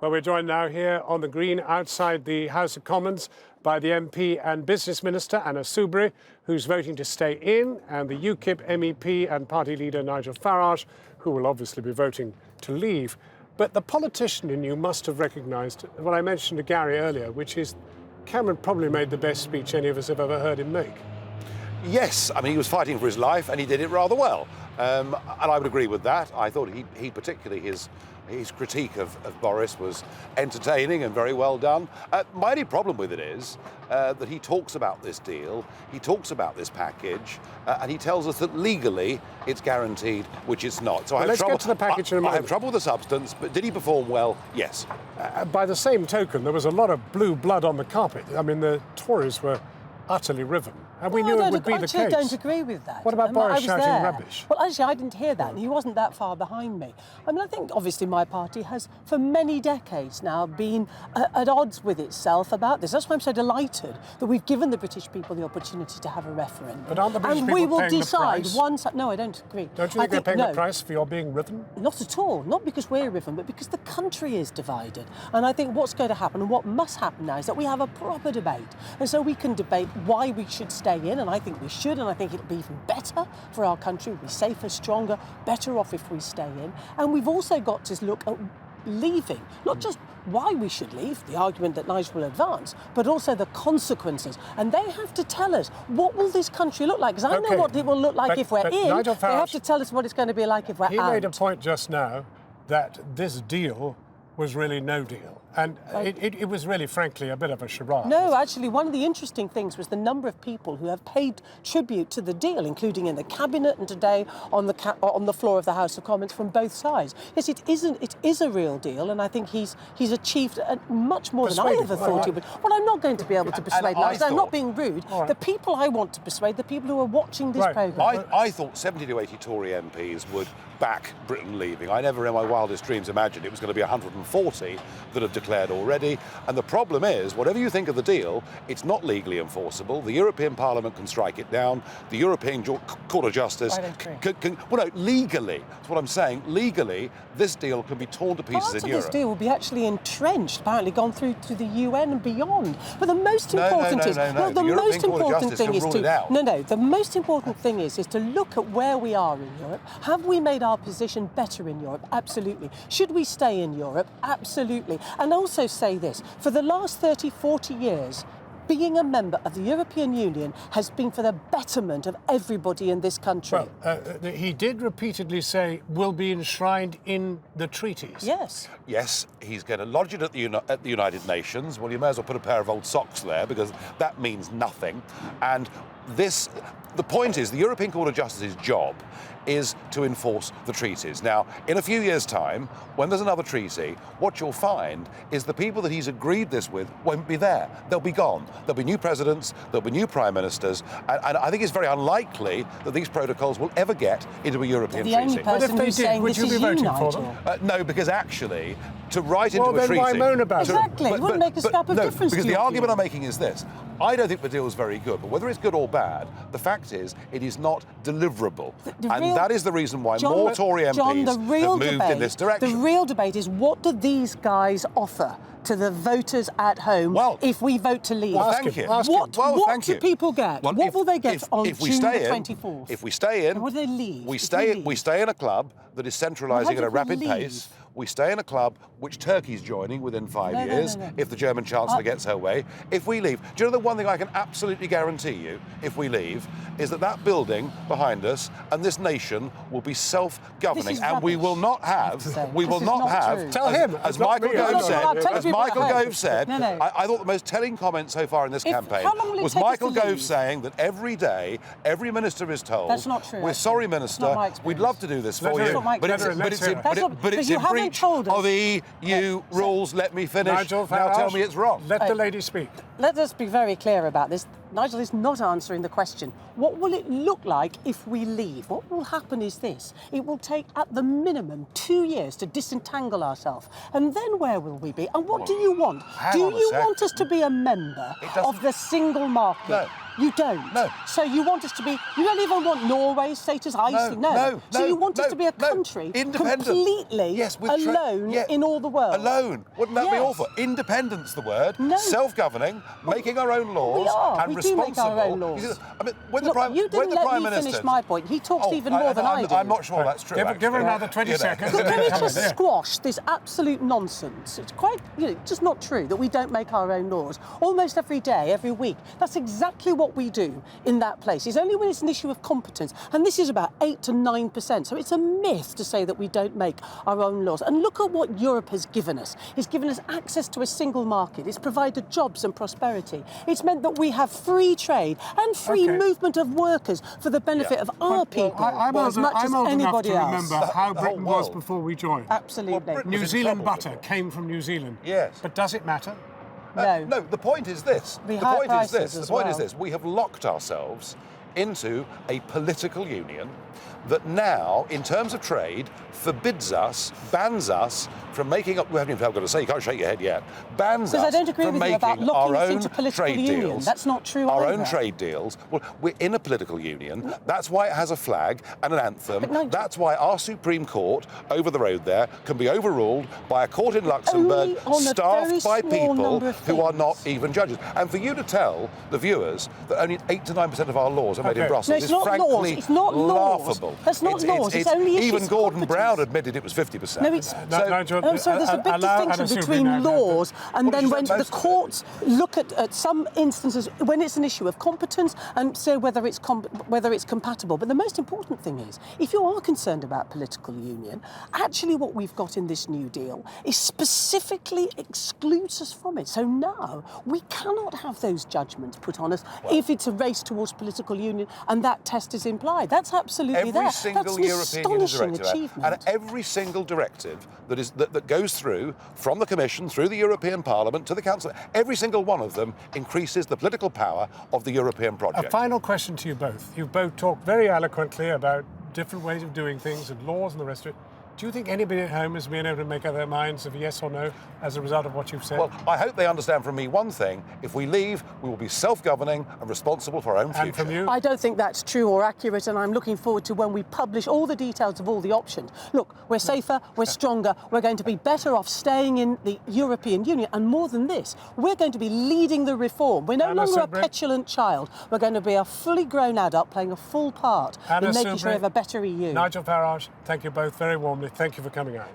Well, we're joined now here on the green outside the House of Commons by the MP and Business Minister, Anna Soubry, who's voting to stay in, and the Ukip MEP and party leader, Nigel Farage, who will obviously be voting to leave. But the politician in you must have recognised what I mentioned to Gary earlier, which is Cameron probably made the best speech any of us have ever heard him make. Yes, I mean, he was fighting for his life and he did it rather well. And I would agree with that. I thought he particularly, his critique of Boris was entertaining and very well done. My only problem with it is that he talks about this deal, he talks about this package, and he tells us that legally it's guaranteed, which it's not. So let's get to the package in a moment. I have trouble with the substance, but did he perform well? Yes. By the same token, there was a lot of blue blood on the carpet. I mean, the Tories were utterly riven. And we knew it would be the case. I don't agree with that. What about Boris shouting rubbish? Well, actually, I didn't hear that, and he wasn't that far behind me. I mean, I think, obviously, my party has, for many decades now, been at odds with itself about this. That's why I'm so delighted that we've given the British people the opportunity to have a referendum. But aren't the British people we will paying decide the price? once... No, I don't agree. Don't you think they're paying the price for your being riven? Not at all. Not because we're riven, but because the country is divided. And I think what's going to happen, and what must happen now, is that we have a proper debate. And so we can debate why we should stay in, and I think we should, and I think it'll be even better for our country. We'll be safer, stronger, better off if we stay in. And we've also got to look at leaving, not just why we should leave, the argument that Nigel will advance, but also the consequences. And they have to tell us, what will this country look like? Because I know what it will look like if we're in. Nigel Farage, they have to tell us what it's going to be like if we're out. He made a point just now that this deal was really no deal. And it was really, frankly, a bit of a charade. No, actually, one of the interesting things was the number of people who have paid tribute to the deal, including in the Cabinet and today on the floor of the House of Commons from both sides. Yes, it is a real deal, and I think he's achieved much more than I ever thought he would. Well, I'm not going to be able to persuade Nigel. I'm not being rude. Right. The people I want to persuade, the people who are watching this programme. I thought 70 to 80 Tory MPs would back Britain leaving. I never in my wildest dreams imagined it was going to be 140 that have declared already. And the problem is, whatever you think of the deal, it's not legally enforceable. The European Parliament can strike it down. The European Court of Justice can well, no, legally, that's what I'm saying. Legally, this deal can be torn to pieces in Europe. Part of this deal will be actually entrenched, apparently gone through to the UN and beyond. But the most important is... No, the European Court of Justice can rule it out. No, the most important thing is to look at where we are in Europe. Have we made our position better in Europe? Absolutely. Should we stay in Europe? Absolutely. And also say this, for the last 30, 40 years, being a member of the European Union has been for the betterment of everybody in this country. Well, he did repeatedly say, will be enshrined in the treaties. Yes. Yes, he's going to lodge it at the United Nations. Well, you may as well put a pair of old socks there, because that means nothing. And the point is, the European Court of Justice's job is to enforce the treaties. Now, in a few years' time, when there's another treaty, what you'll find is the people that he's agreed this with won't be there. They'll be gone. There'll be new presidents, there'll be new prime ministers, and I think it's very unlikely that these protocols will ever get into a European treaty. The only person who's saying this is you, Nigel. No, because actually, to write into a treaty... Well, then why moan about it? Exactly, it wouldn't make a scrap of difference. Because the argument I'm making is this. I don't think the deal is very good, but whether it's good or bad, the fact is it is not deliverable. And that is the reason why more Tory MPs have moved in this direction. The real debate is, what do these guys offer to the voters at home if we vote to leave? Well, thank you. What do people get? What will they get on June the 24th? If we stay in... And what do they leave? We stay in a club that is centralising at a rapid pace. We stay in a club which Turkey's joining within 5 years, if the German Chancellor gets her way. If we leave, do you know the one thing I can absolutely guarantee you, if we leave, is that building behind us and this nation will be self-governing, and we will not have, Tell him, as Michael Gove said, I thought the most telling comment so far in this campaign was Michael Gove saying that every day, every minister is told, that's not true, we're sorry, minister, we'd love to do this for you, but it's in breach of EU rules. Let me finish. Nigel Farage, now tell me it's wrong. Let the lady speak. Let us be very clear about this. Nigel is not answering the question. What will it look like if we leave? What will happen is this. It will take, at the minimum, 2 years to disentangle ourselves. And then where will we be? And what do you want? Do you want us to be a member of the single market? No. You don't? No. So you want us to be... You don't even want Norway's status, Iceland? No. So you want us to be a country completely alone in all the world? Alone. Wouldn't that be awful? Independence, the word. No. Self-governing, making our own laws. We are. And We do make our own laws. I mean, when Look, the Prime, you didn't when the let Prime me Minister... finish my point. He talks even more than I do. I'm not sure that's true. Give her another 20 seconds. Can we just squash this absolute nonsense? It's quite, just not true that we don't make our own laws. Almost every day, every week. That's exactly what we do in that place. It's only when it's an issue of competence. And this is about 8 to 9%. So it's a myth to say that we don't make our own laws. And look at what Europe has given us. It's given us access to a single market. It's provided jobs and prosperity. It's meant that we have free trade and free movement of workers for the benefit of our people as much as anybody else. Remember how Britain was before we joined. Absolutely. Well, New Zealand butter came from New Zealand. Yes. But does it matter? No. The point is this. The point is this. We have locked ourselves into a political union that now, in terms of trade, forbids us, bans us from making up. We haven't even got to say. You can't shake your head yet. Bans us I don't agree from with you about making locking our us own into political trade union. deals. That's not true Our either. own trade deals. Well, we're in a political union. That's why it has a flag and an anthem. That's why our Supreme Court over the road there can be overruled by a court in Luxembourg staffed by people who are not even judges. And for you to tell the viewers that only 8 to 9% of our laws are made in Brussels is frankly laughable. That's not laws. It's only issues even Gordon competence. Brown admitted it was 50%. No, it's Nigel, so there's a big distinction between laws and then when the courts look at some instances when it's an issue of competence and say whether it's compatible. But the most important thing is, if you are concerned about political union, actually what we've got in this New Deal is specifically excludes us from it. So no, we cannot have those judgments put on us if it's a race towards political union and that test is implied. That's absolutely there. That's an astonishing achievement. And every single directive that goes through from the Commission, through the European Parliament, to the Council, every single one of them increases the political power of the European project. A final question to you both. You've both talked very eloquently about different ways of doing things and laws and the rest of it. Do you think anybody at home has been able to make up their minds of yes or no as a result of what you've said? Well, I hope they understand from me one thing. If we leave, we will be self-governing and responsible for our own future. And from you? I don't think that's true or accurate, and I'm looking forward to when we publish all the details of all the options. Look, we're safer, we're stronger, we're going to be better off staying in the European Union, and more than this, we're going to be leading the reform. We're no longer a petulant child. We're going to be a fully grown adult playing a full part in making sure we have a better EU. Nigel Farage, thank you both very warmly. Thank you for coming out.